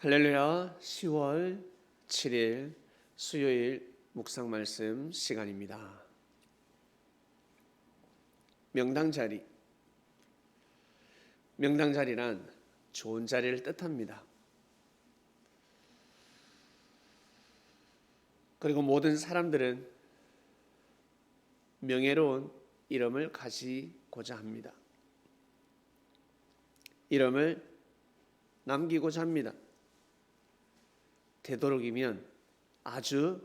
할렐루야. 10월 7일 수요일 묵상 말씀 시간입니다. 명당 자리. 명당 자리란 좋은 자리를 뜻합니다. 그리고 모든 사람들은 명예로운 이름을 가지고자 합니다. 이름을 남기고자 합니다. 되도록이면 아주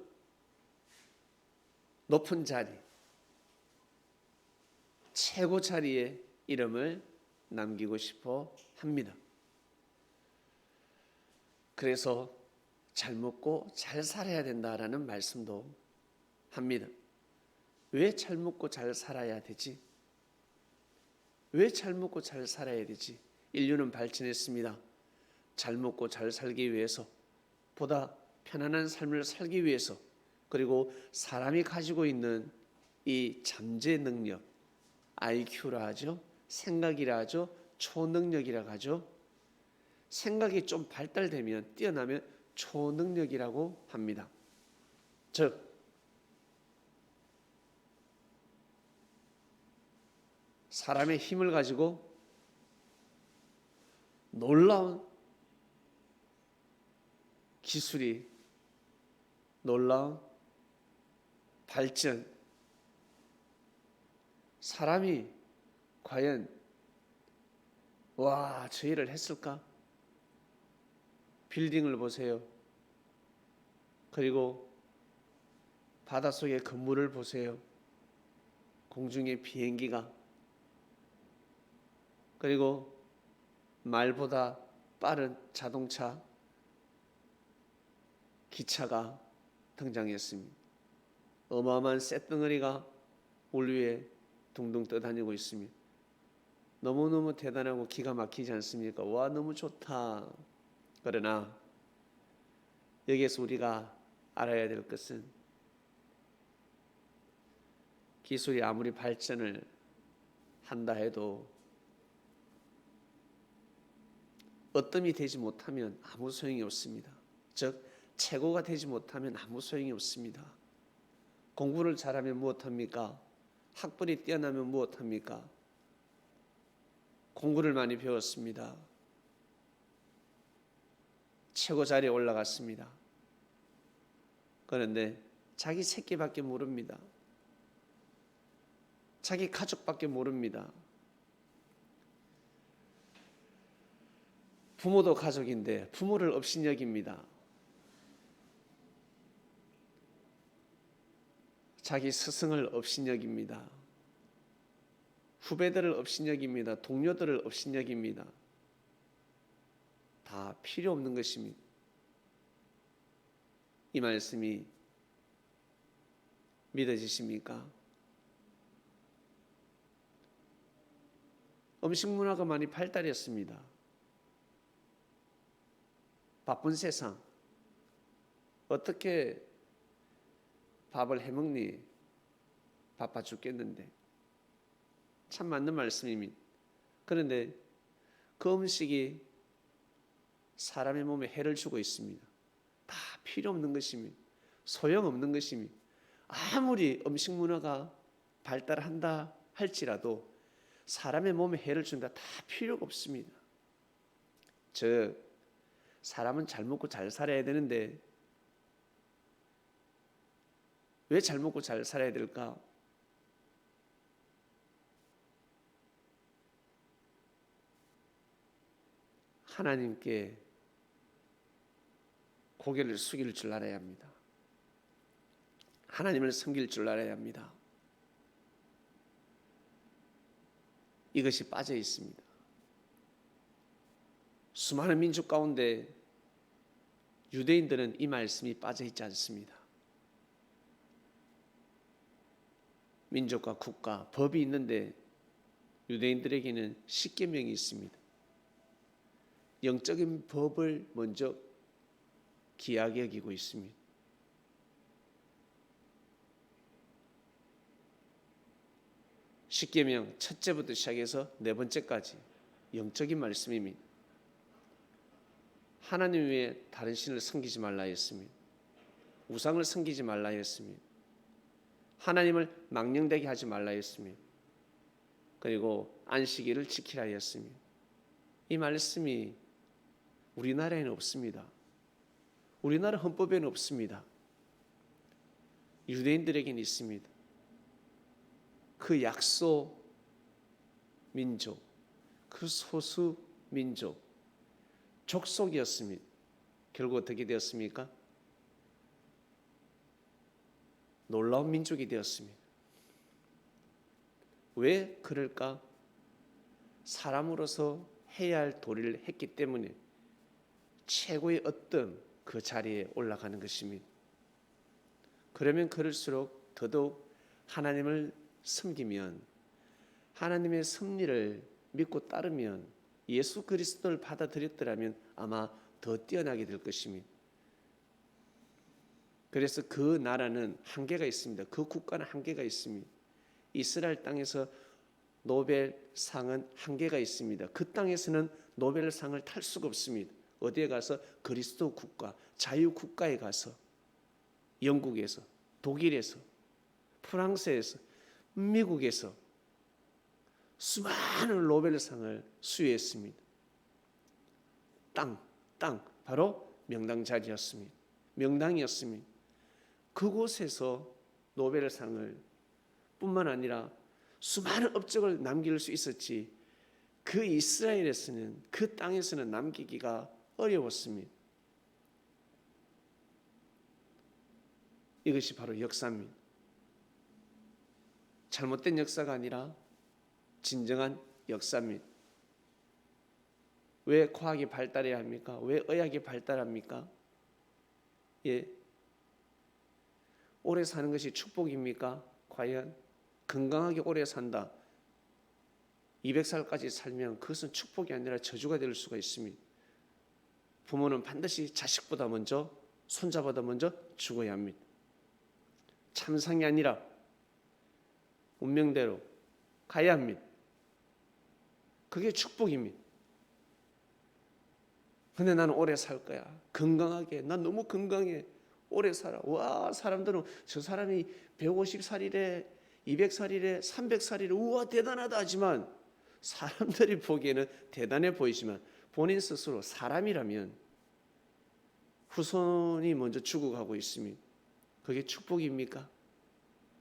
높은 자리, 최고 자리에 이름을 남기고 싶어 합니다. 그래서 잘 먹고 잘 살아야 된다라는 말씀도 합니다. 왜 잘 먹고 잘 살아야 되지? 왜 잘 먹고 잘 살아야 되지? 인류는 발전했습니다. 잘 먹고 잘 살기 위해서, 보다 편안한 삶을 살기 위해서, 그리고 사람이 가지고 있는 이 잠재 능력, IQ라 하죠, 생각이라 하죠, 초능력이라 하죠. 생각이 좀 발달되면, 뛰어나면 초능력이라고 합니다. 즉 사람의 힘을 가지고 놀라운 기술이, 놀라운 발전, 사람이 과연 와, 저 일을 했을까? 빌딩을 보세요. 그리고 바닷속의 건물을 보세요. 공중의 비행기가, 그리고 말보다 빠른 자동차, 기차가 등장했습니다. 어마어마한 쇳덩어리가 물 위에 둥둥 떠다니고 있습니다. 너무너무 대단하고 기가 막히지 않습니까? 와, 너무 좋다. 그러나 여기에서 우리가 알아야 될 것은, 기술이 아무리 발전을 한다 해도 어뜸이 되지 못하면 아무 소용이 없습니다. 즉 최고가 되지 못하면 아무 소용이 없습니다. 공부를 잘하면 무엇합니까? 학벌이 뛰어나면 무엇합니까? 공부를 많이 배웠습니다. 최고 자리에 올라갔습니다. 그런데 자기 새끼밖에 모릅니다. 자기 가족밖에 모릅니다. 부모도 가족인데 부모를 업신여깁니다. 자기 스승을 업신여깁니다. 후배들을 업신여깁니다. 동료들을 업신여깁니다. 다 필요 없는 것입니다. 이 말씀이 믿어지십니까? 음식 문화가 많이 발달했습니다. 바쁜 세상, 어떻게 밥을 해먹니? 바빠 죽겠는데. 참 맞는 말씀입니다. 그런데 그 음식이 사람의 몸에 해를 주고 있습니다. 다 필요 없는 것입니다. 소용없는 것입니다. 아무리 음식 문화가 발달한다 할지라도 사람의 몸에 해를 준다, 다 필요가 없습니다. 즉 사람은 잘 먹고 잘 살아야 되는데 왜 잘 먹고 잘 살아야 될까? 하나님께 고개를 숙일 줄 알아야 합니다. 하나님을 섬길 줄 알아야 합니다. 이것이 빠져 있습니다. 수많은 민족 가운데 유대인들은 이 말씀이 빠져 있지 않습니다. 민족과 국가, 법이 있는데 유대인들에게는 십계명이 있습니다. 영적인 법을 먼저 귀하게 여기고 있습니다. 십계명 첫째부터 시작해서 네 번째까지 영적인 말씀입니다. 하나님 외에 다른 신을 섬기지 말라 했습니다. 우상을 섬기지 말라 했습니다. 하나님을 망령되게 하지 말라 했습니다. 그리고 안식일을 지키라 했습니다. 이 말씀이 우리나라에는 없습니다. 우리나라 헌법에는 없습니다. 유대인들에게는 있습니다. 그 약소 민족, 그 소수 민족, 족속이었습니다. 결국 어떻게 되었습니까? 놀라운 민족이 되었습니다. 왜 그럴까? 사람으로서 해야 할 도리를 했기 때문에 최고의 어떤 그 자리에 올라가는 것입니다. 그러면 그럴수록 더더욱 하나님을 섬기면, 하나님의 섭리를 믿고 따르면, 예수 그리스도를 받아들였더라면 아마 더 뛰어나게 될 것입니다. 그래서 그 나라는 한계가 있습니다. 그 국가는 한계가 있습니다. 이스라엘 땅에서 노벨상은 한계가 있습니다. 그 땅에서는 노벨상을 탈 수가 없습니다. 어디에 가서? 그리스도 국가, 자유 국가에 가서, 영국에서, 독일에서, 프랑스에서, 미국에서 수많은 노벨상을 수여했습니다. 땅, 바로 명당 자리였습니다. 명당이었습니다. 그곳에서 노벨상을 뿐만 아니라 수많은 업적을 남길 수 있었지, 그 이스라엘에서는, 그 땅에서는 남기기가 어려웠습니다. 이것이 바로 역사입니다. 잘못된 역사가 아니라 진정한 역사입니다. 왜 과학이 발달해야 합니까? 왜 의학이 발달합니까? 예, 오래 사는 것이 축복입니까? 과연 건강하게 오래 산다, 200살까지 살면 그것은 축복이 아니라 저주가 될 수가 있습니다. 부모는 반드시 자식보다 먼저, 손자보다 먼저 죽어야 합니다. 참상이 아니라 운명대로 가야 합니다. 그게 축복입니다. 근데 나는 오래 살 거야, 건강하게, 난 너무 건강해, 오래 살아. 와, 사람들은 저 사람이 150살이래, 200살이래, 300살이래, 우와 대단하다 하지만, 사람들이 보기에는 대단해 보이지만 본인 스스로 사람이라면 후손이 먼저 죽어가고 있습니다. 그게 축복입니까?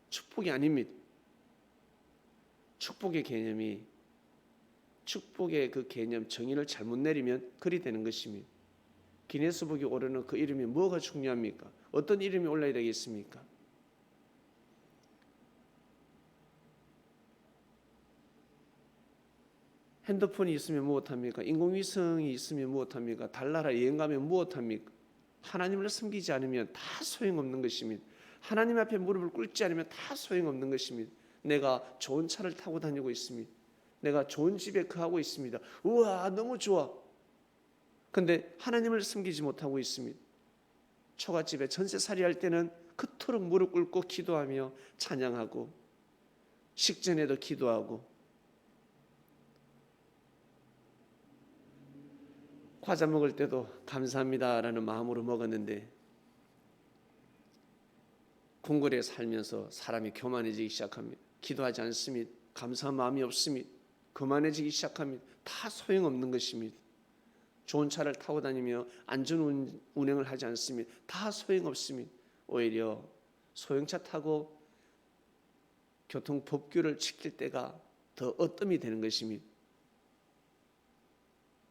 축복이 아닙니다. 축복의 그 개념 정의를 잘못 내리면 그리 되는 것입니다. 기네스북에 오르는 그 이름이 뭐가 중요합니까? 어떤 이름이 올라야 되겠습니까? 핸드폰이 있으면 무엇합니까? 인공위성이 있으면 무엇합니까? 달나라 여행 가면 무엇합니까? 하나님을 섬기지 않으면 다 소용없는 것입니다. 하나님 앞에 무릎을 꿇지 않으면 다 소용없는 것입니다. 내가 좋은 차를 타고 다니고 있습니다. 내가 좋은 집에 거하고 있습니다. 우와, 너무 좋아. 근데 하나님을 섬기지 못하고 있습니다. 처갓집에 전세살이 할 때는 그토록 무릎 꿇고 기도하며 찬양하고, 식전에도 기도하고, 과자 먹을 때도 감사합니다라는 마음으로 먹었는데, 궁궐에 살면서 사람이 교만해지기 시작합니다. 기도하지 않습니다. 감사한 마음이 없습니다. 거만해지기 시작합니다. 다 소용없는 것입니다. 좋은 차를 타고 다니며 안전 운행을 하지 않습니다. 다 소용없습니다. 오히려 소형차 타고 교통법규를 지킬 때가 더 어뜸이 되는 것입니다.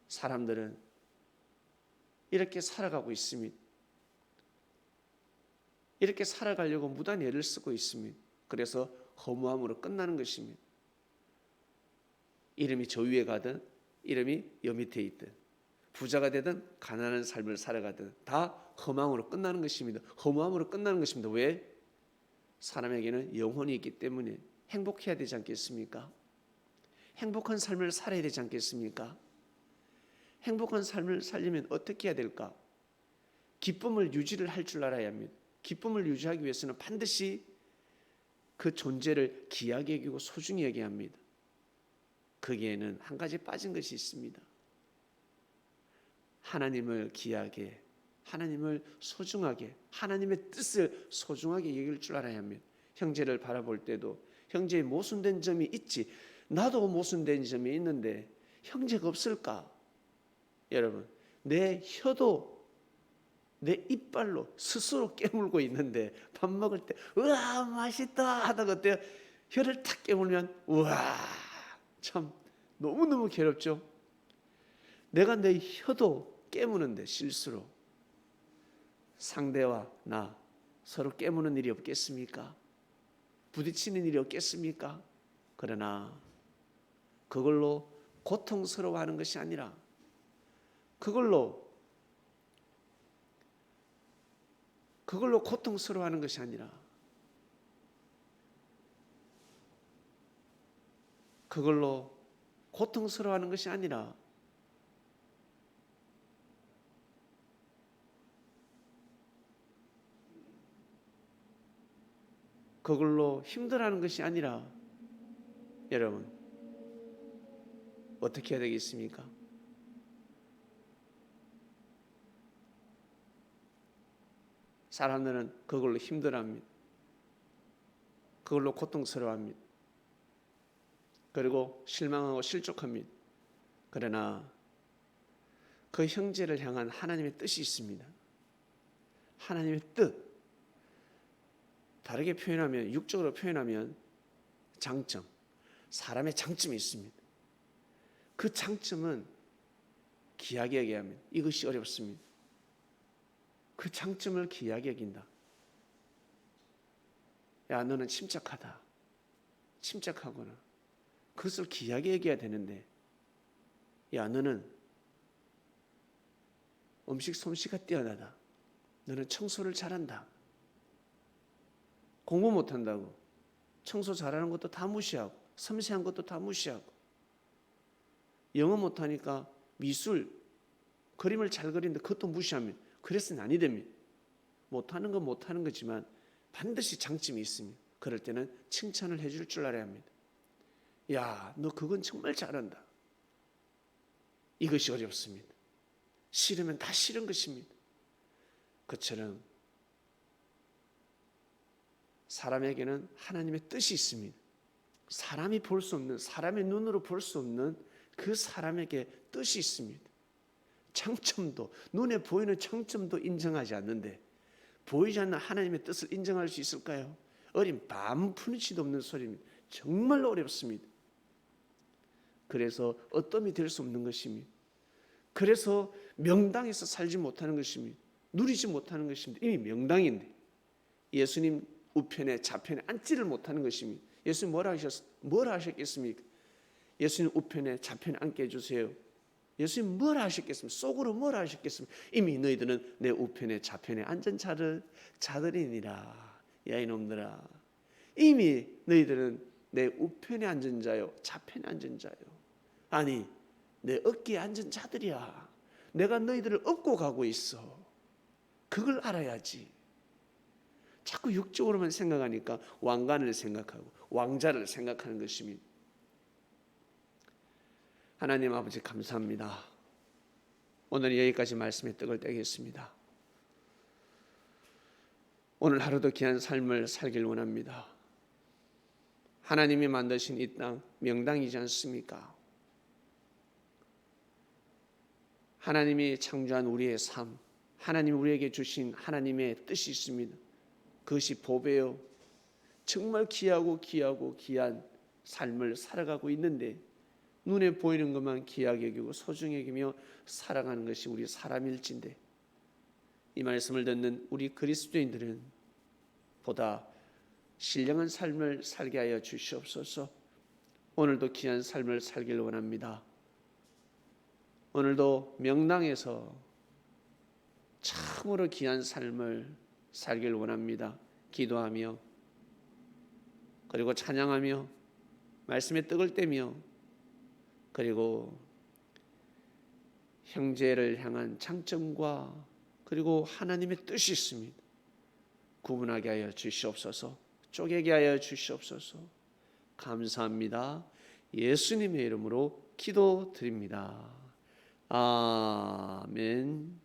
사람들은 이렇게 살아가고 있습니다. 이렇게 살아가려고 무단 애를 쓰고 있습니다. 그래서 허무함으로 끝나는 것입니다. 이름이 저 위에 가든 이름이 여 밑에 있든, 부자가 되든 가난한 삶을 살아가든 다 허망으로 끝나는 것입니다. 허무함으로 끝나는 것입니다. 왜? 사람에게는 영혼이 있기 때문에 행복해야 되지 않겠습니까? 행복한 삶을 살아야 되지 않겠습니까? 행복한 삶을 살려면 어떻게 해야 될까? 기쁨을 유지를 할 줄 알아야 합니다. 기쁨을 유지하기 위해서는 반드시 그 존재를 귀하게 여기고 소중히 여겨야 합니다. 거기에는 한 가지 빠진 것이 있습니다. 하나님을 귀하게, 하나님을 소중하게, 하나님의 뜻을 소중하게 여길 줄 알아야 합니다. 형제를 바라볼 때도 형제의 모순된 점이 있지, 나도 모순된 점이 있는데 형제가 없을까? 여러분, 내 혀도 내 이빨로 스스로 깨물고 있는데 밥 먹을 때 우와 맛있다 하다가 어때요? 혀를 탁 깨물면 우와 참 너무너무 괴롭죠. 내가 내 혀도 깨무는데 실수로 상대와 나 서로 깨무는 일이 없겠습니까? 부딪히는 일이 없겠습니까? 그러나 그걸로 고통스러워하는 것이 아니라, 그걸로 고통스러워하는 것이 아니라, 그걸로 고통스러워하는 것이 아니라 그걸로 힘들어하는 것이 아니라 여러분 어떻게 해야 되겠습니까? 사람들은 그걸로 힘들어합니다. 그걸로 고통스러워합니다. 그리고 실망하고 실족합니다. 그러나 그 형제를 향한 하나님의 뜻이 있습니다. 하나님의 뜻, 다르게 표현하면, 육적으로 표현하면 장점, 사람의 장점이 있습니다. 그 장점은 귀하게 여겨야 합니다. 이것이 어렵습니다. 그 장점을 귀하게 여긴다. 야, 너는 침착하다, 침착하구나. 그것을 귀하게 여겨야 되는데, 야, 너는 음식 솜씨가 뛰어나다, 너는 청소를 잘한다. 공부 못한다고 청소 잘하는 것도 다 무시하고, 섬세한 것도 다 무시하고, 영어 못하니까 미술, 그림을 잘 그리는데 그것도 무시하면, 그래서는 아니 됩니다. 못하는 건 못하는 거지만 반드시 장점이 있습니다. 그럴 때는 칭찬을 해줄 줄 알아야 합니다. 야, 너 그건 정말 잘한다. 이것이 어렵습니다. 싫으면 다 싫은 것입니다. 그처럼 사람에게는 하나님의 뜻이 있습니다. 사람이 볼 수 없는, 사람의 눈으로 볼 수 없는 그 사람에게 뜻이 있습니다. 장점도, 눈에 보이는 장점도 인정하지 않는데 보이지 않는 하나님의 뜻을 인정할 수 있을까요? 어린 반푼치도 없는 소리입니다. 정말로 어렵습니다. 그래서 어떠함이 될 수 없는 것입니다. 그래서 명당에서 살지 못하는 것입니다. 누리지 못하는 것입니다. 이미 명당인데 예수님 우편에 좌편에 앉지를 못하는 것입니다. 예수님 뭐라 하셨겠습니까? 예수님 우편에 좌편에 앉게 해주세요. 예수님 뭐라 하셨겠습니까? 속으로 뭐라 하셨겠습니까? 이미 너희들은 내 우편에 좌편에 앉은 자들이니라. 야 이놈들아, 이미 너희들은 내 우편에 앉은 자요 좌편에 앉은 자요, 아니 내 어깨에 앉은 자들이야. 내가 너희들을 업고 가고 있어. 그걸 알아야지. 자꾸 육적으로만 생각하니까 왕관을 생각하고 왕자를 생각하는 것입니다. 하나님 아버지 감사합니다. 오늘 여기까지 말씀에 떡을 떼겠습니다. 오늘 하루도 귀한 삶을 살길 원합니다. 하나님이 만드신 이 땅 명당이지 않습니까? 하나님이 창조한 우리의 삶, 하나님이 우리에게 주신 하나님의 뜻이 있습니다. 그것이 보배요, 정말 귀하고 귀한 삶을 살아가고 있는데 눈에 보이는 것만 귀하게 여기고 소중히 여기며 살아가는 것이 우리 사람일진데, 이 말씀을 듣는 우리 그리스도인들은 보다 신령한 삶을 살게 하여 주시옵소서. 오늘도 귀한 삶을 살길 원합니다. 오늘도 명당에서 참으로 귀한 삶을 살길 원합니다. 기도하며 그리고 찬양하며 말씀에 떡을 떼며 그리고 형제를 향한 장점과 그리고 하나님의 뜻이 있습니다. 구분하게 하여 주시옵소서. 쪼개게 하여 주시옵소서. 감사합니다. 예수님의 이름으로 기도드립니다. 아멘. 아멘.